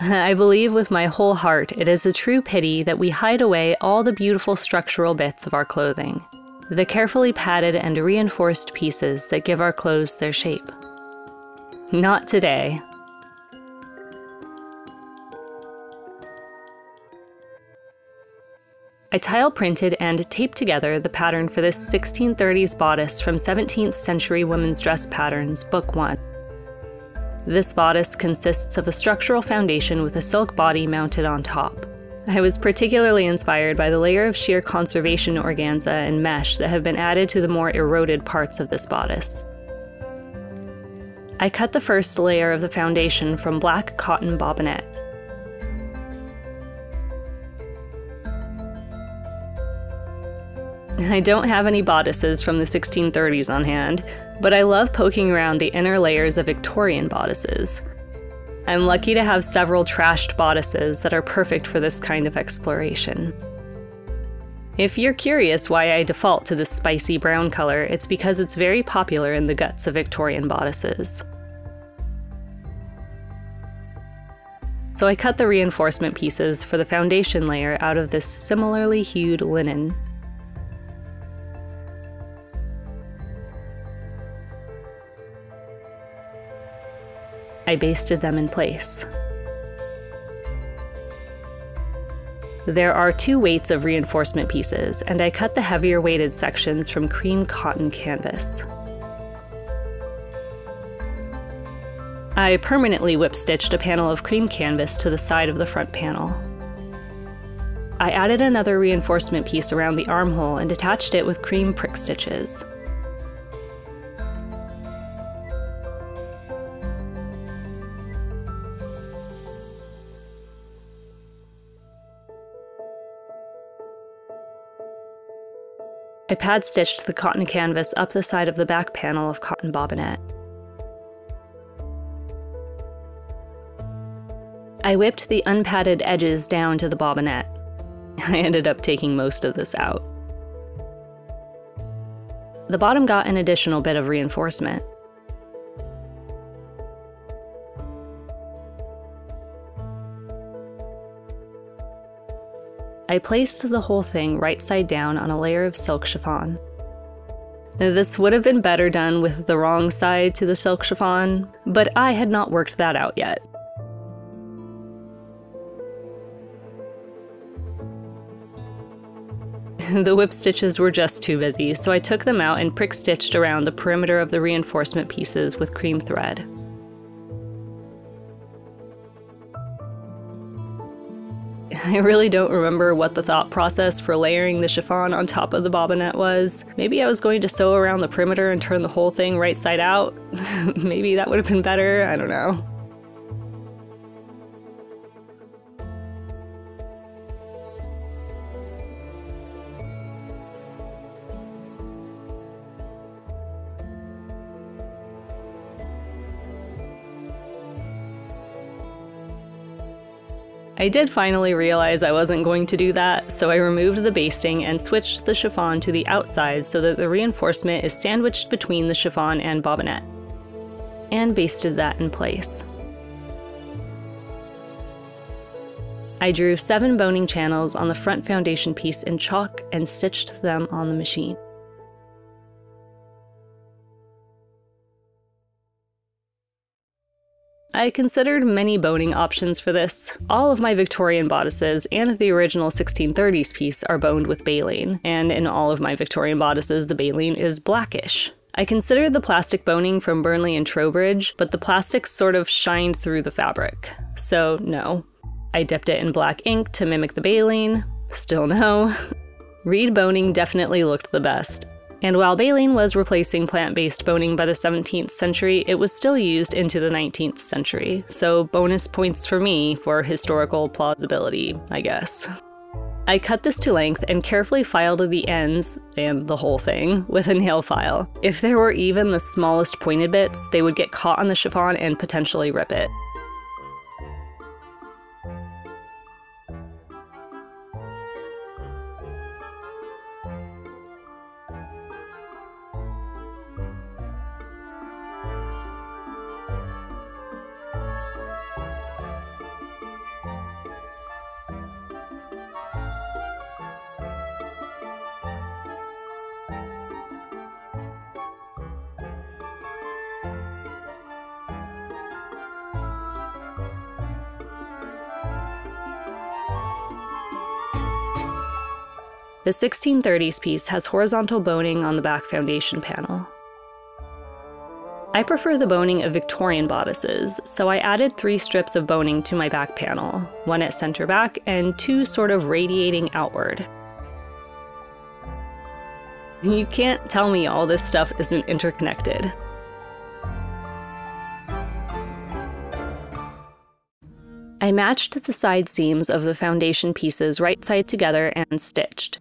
I believe with my whole heart it is a true pity that we hide away all the beautiful structural bits of our clothing, the carefully padded and reinforced pieces that give our clothes their shape. Not today. I tile printed and taped together the pattern for this 1630s bodice from 17th century women's dress patterns, Book 1. This bodice consists of a structural foundation with a silk body mounted on top. I was particularly inspired by the layer of sheer conservation organza and mesh that have been added to the more eroded parts of this bodice. I cut the first layer of the foundation from black cotton bobinette. I don't have any bodices from the 1630s on hand, but I love poking around the inner layers of Victorian bodices. I'm lucky to have several trashed bodices that are perfect for this kind of exploration. If you're curious why I default to this spicy brown color, it's because it's very popular in the guts of Victorian bodices. So I cut the reinforcement pieces for the foundation layer out of this similarly hued linen. I basted them in place. There are 2 weights of reinforcement pieces, and I cut the heavier weighted sections from cream cotton canvas. I permanently whip-stitched a panel of cream canvas to the side of the front panel. I added another reinforcement piece around the armhole and attached it with cream prick stitches. I pad-stitched the cotton canvas up the side of the back panel of cotton bobinette. I whipped the unpadded edges down to the bobinette. I ended up taking most of this out. The bottom got an additional bit of reinforcement. I placed the whole thing right side down on a layer of silk chiffon. This would have been better done with the wrong side to the silk chiffon, but I had not worked that out yet. The whip stitches were just too busy, so I took them out and prick stitched around the perimeter of the reinforcement pieces with cream thread. I really don't remember what the thought process for layering the chiffon on top of the bobinette was. Maybe I was going to sew around the perimeter and turn the whole thing right side out. Maybe that would have been better, I don't know. I did finally realize I wasn't going to do that, so I removed the basting and switched the chiffon to the outside so that the reinforcement is sandwiched between the chiffon and bobinette, and basted that in place. I drew 7 boning channels on the front foundation piece in chalk and stitched them on the machine. I considered many boning options for this. All of my Victorian bodices and the original 1630s piece are boned with baleen, and in all of my Victorian bodices the baleen is blackish. I considered the plastic boning from Burnley and Trowbridge, but the plastic sort of shined through the fabric, so no. I dipped it in black ink to mimic the baleen, still no. Reed boning definitely looked the best. And while baleen was replacing plant-based boning by the 17th century, it was still used into the 19th century, so bonus points for me for historical plausibility, I guess. I cut this to length and carefully filed the ends, and the whole thing, with a nail file. If there were even the smallest pointed bits, they would get caught on the chiffon and potentially rip it. The 1630s piece has horizontal boning on the back foundation panel. I prefer the boning of Victorian bodices, so I added 3 strips of boning to my back panel, 1 at center back and 2 sort of radiating outward. You can't tell me all this stuff isn't interconnected. I matched the side seams of the foundation pieces right side together and stitched.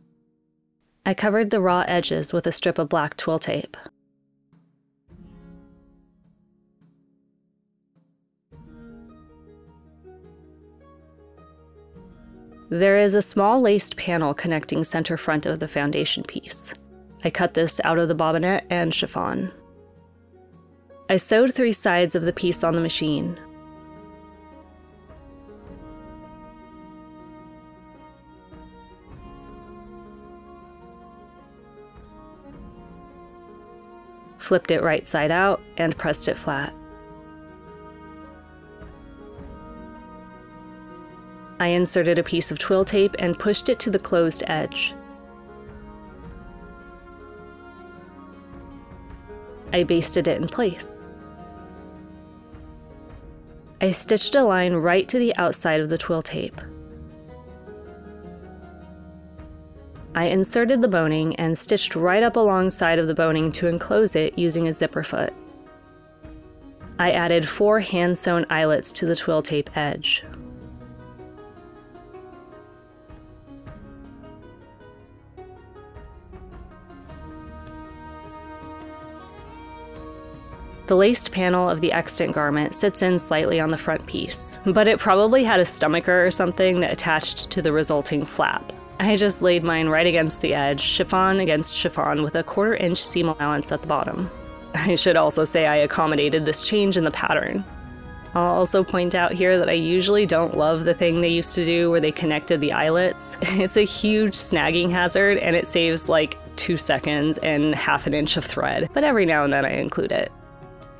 I covered the raw edges with a strip of black twill tape. There is a small laced panel connecting center front of the foundation piece. I cut this out of the bobinette and chiffon. I sewed 3 sides of the piece on the machine. Flipped it right side out and pressed it flat. I inserted a piece of twill tape and pushed it to the closed edge. I basted it in place. I stitched a line right to the outside of the twill tape. I inserted the boning and stitched right up alongside of the boning to enclose it using a zipper foot. I added 4 hand-sewn eyelets to the twill tape edge. The laced panel of the extant garment sits in slightly on the front piece, but it probably had a stomacher or something that attached to the resulting flap. I just laid mine right against the edge, chiffon against chiffon, with a 1/4 inch seam allowance at the bottom. I should also say I accommodated this change in the pattern. I'll also point out here that I usually don't love the thing they used to do where they connected the eyelets. It's a huge snagging hazard and it saves like 2 seconds and 1/2 inch of thread, but every now and then I include it.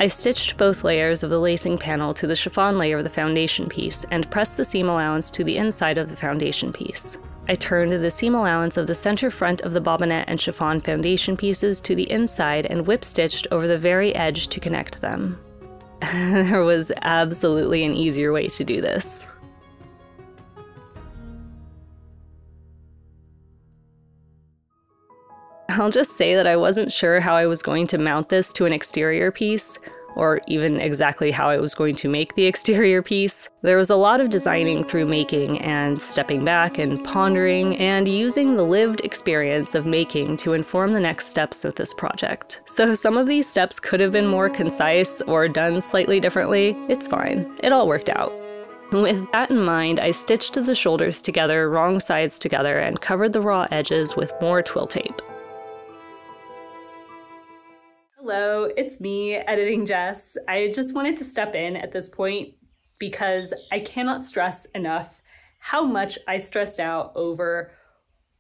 I stitched both layers of the lacing panel to the chiffon layer of the foundation piece and pressed the seam allowance to the inside of the foundation piece. I turned the seam allowance of the center front of the bobinette and chiffon foundation pieces to the inside and whip stitched over the very edge to connect them. There was absolutely an easier way to do this. I'll just say that I wasn't sure how I was going to mount this to an exterior piece, or even exactly how I was going to make the exterior piece. There was a lot of designing through making and stepping back and pondering and using the lived experience of making to inform the next steps of this project. So some of these steps could have been more concise or done slightly differently. It's fine. It all worked out. With that in mind, I stitched the shoulders together, wrong sides together, and covered the raw edges with more twill tape. Hello, it's me, Editing Jess. I just wanted to step in at this point because I cannot stress enough how much I stressed out over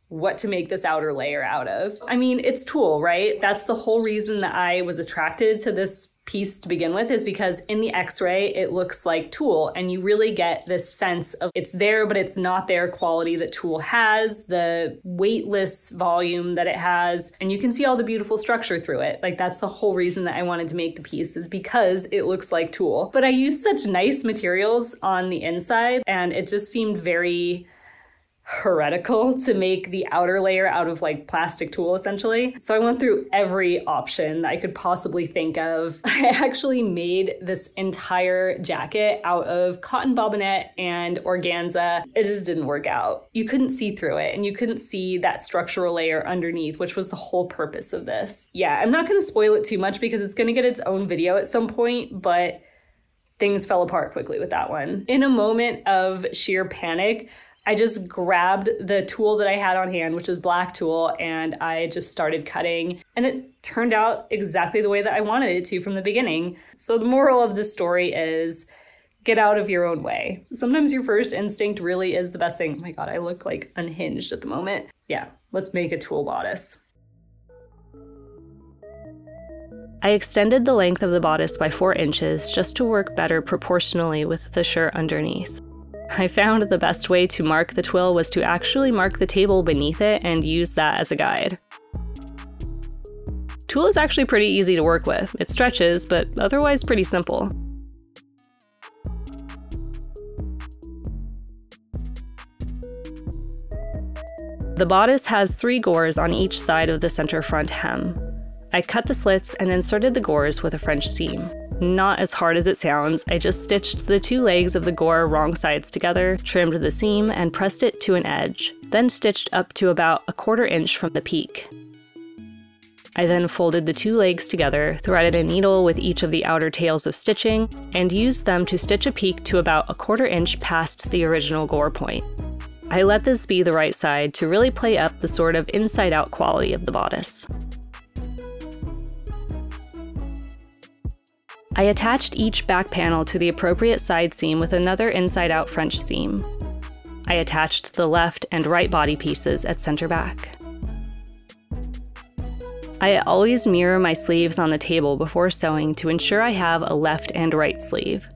what to make this outer layer out of. I mean, it's tulle, right? That's the whole reason that I was attracted to this piece to begin with, is because in the x-ray it looks like tulle, and you really get this sense of it's there but it's not there quality that tulle has, the weightless volume that it has, and you can see all the beautiful structure through it. Like, that's the whole reason that I wanted to make the piece, is because it looks like tulle. But I used such nice materials on the inside and it just seemed very heretical to make the outer layer out of like plastic tulle essentially. So I went through every option that I could possibly think of. I actually made this entire jacket out of cotton bobinette and organza. It just didn't work out. You couldn't see through it and you couldn't see that structural layer underneath, which was the whole purpose of this. Yeah, I'm not going to spoil it too much because it's going to get its own video at some point, but things fell apart quickly with that one. In a moment of sheer panic, I just grabbed the tulle that I had on hand, which is black tulle, and I just started cutting, and it turned out exactly the way that I wanted it to from the beginning. So the moral of this story is get out of your own way. Sometimes your first instinct really is the best thing. Oh my God, I look like unhinged at the moment. Yeah, let's make a tulle bodice. I extended the length of the bodice by 4 inches just to work better proportionally with the shirt underneath. I found the best way to mark the twill was to actually mark the table beneath it and use that as a guide. Tulle is actually pretty easy to work with. It stretches, but otherwise pretty simple. The bodice has 3 gores on each side of the center front hem. I cut the slits and inserted the gores with a French seam. Not as hard as it sounds, I just stitched the 2 legs of the gore wrong sides together, trimmed the seam, and pressed it to an edge, then stitched up to about 1/4 inch from the peak. I then folded the 2 legs together, threaded a needle with each of the outer tails of stitching, and used them to stitch a peak to about 1/4 inch past the original gore point. I let this be the right side to really play up the sort of inside-out quality of the bodice. I attached each back panel to the appropriate side seam with another inside-out French seam. I attached the left and right body pieces at center back. I always mirror my sleeves on the table before sewing to ensure I have a left and right sleeve.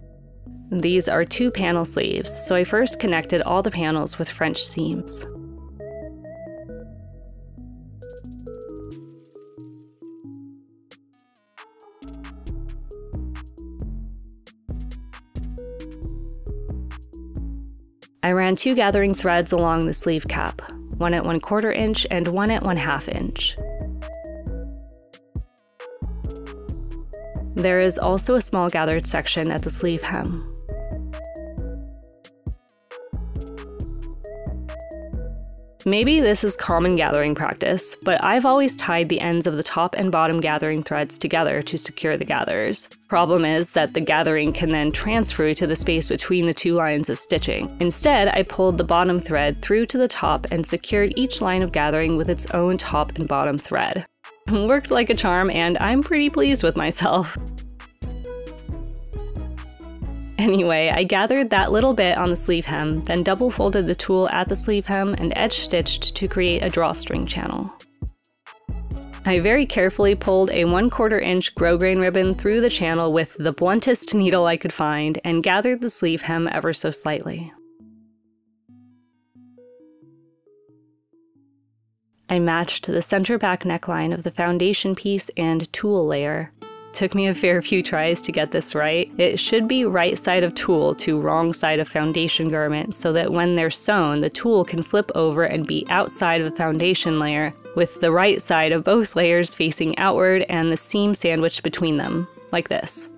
These are 2 panel sleeves, so I first connected all the panels with French seams. I ran 2 gathering threads along the sleeve cap, one at 1/4 inch and one at 1/2 inch. There is also a small gathered section at the sleeve hem. Maybe this is common gathering practice, but I've always tied the ends of the top and bottom gathering threads together to secure the gathers. Problem is that the gathering can then transfer to the space between the 2 lines of stitching. Instead, I pulled the bottom thread through to the top and secured each line of gathering with its own top and bottom thread. Worked like a charm, and I'm pretty pleased with myself. Anyway, I gathered that little bit on the sleeve hem, then double folded the tulle at the sleeve hem and edge stitched to create a drawstring channel. I very carefully pulled a 1/4 inch grosgrain ribbon through the channel with the bluntest needle I could find and gathered the sleeve hem ever so slightly. I matched the center back neckline of the foundation piece and tulle layer. Took me a fair few tries to get this right. It should be right side of tulle to wrong side of foundation garment so that when they're sewn, the tulle can flip over and be outside of the foundation layer, with the right side of both layers facing outward and the seam sandwiched between them, like this.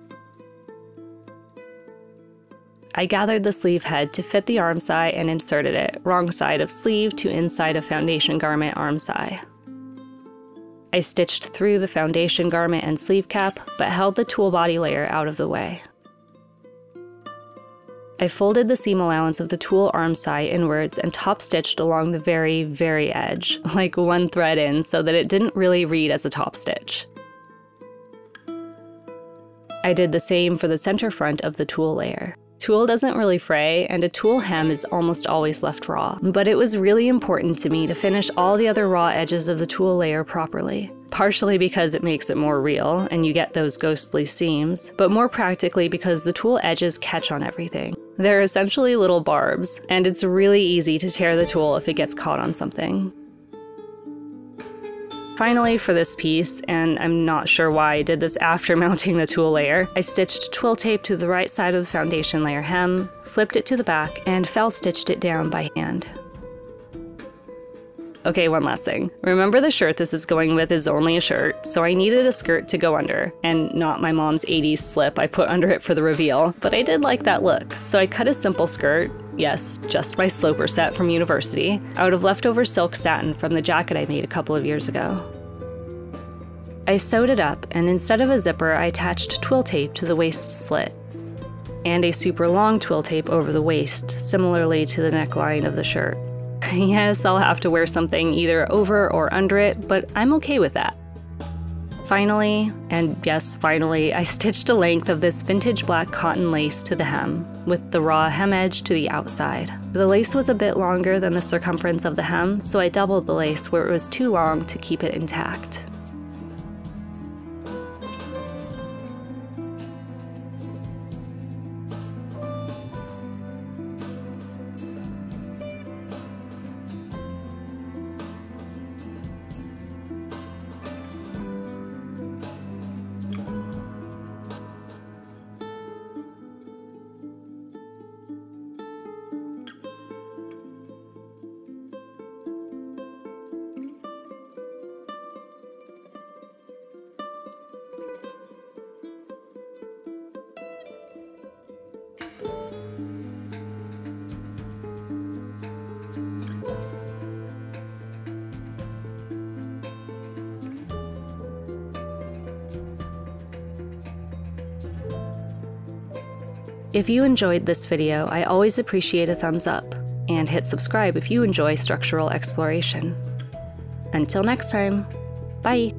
I gathered the sleeve head to fit the armscye and inserted it, wrong side of sleeve to inside of foundation garment armscye. I stitched through the foundation garment and sleeve cap, but held the tulle body layer out of the way. I folded the seam allowance of the tulle armscye inwards and top stitched along the very, very edge, like 1 thread in, so that it didn't really read as a top stitch. I did the same for the center front of the tulle layer. Tulle doesn't really fray, and a tulle hem is almost always left raw, but it was really important to me to finish all the other raw edges of the tulle layer properly. Partially because it makes it more real, and you get those ghostly seams, but more practically because the tulle edges catch on everything. They're essentially little barbs, and it's really easy to tear the tulle if it gets caught on something. Finally, for this piece, and I'm not sure why I did this after mounting the tulle layer, I stitched twill tape to the right side of the foundation layer hem, flipped it to the back, and fell stitched it down by hand. Okay, one last thing. Remember the shirt this is going with is only a shirt, so I needed a skirt to go under, and not my mom's 80s slip I put under it for the reveal, but I did like that look, so I cut a simple skirt, yes, just my sloper set from university, out of leftover silk satin from the jacket I made a couple of years ago. I sewed it up, and instead of a zipper, I attached twill tape to the waist slit, and a super long twill tape over the waist, similarly to the neckline of the shirt. Yes, I'll have to wear something either over or under it, but I'm okay with that. Finally, and yes, finally, I stitched a length of this vintage black cotton lace to the hem, with the raw hem edge to the outside. The lace was a bit longer than the circumference of the hem, so I doubled the lace where it was too long to keep it intact. If you enjoyed this video, I always appreciate a thumbs up, and hit subscribe if you enjoy structural exploration. Until next time, bye!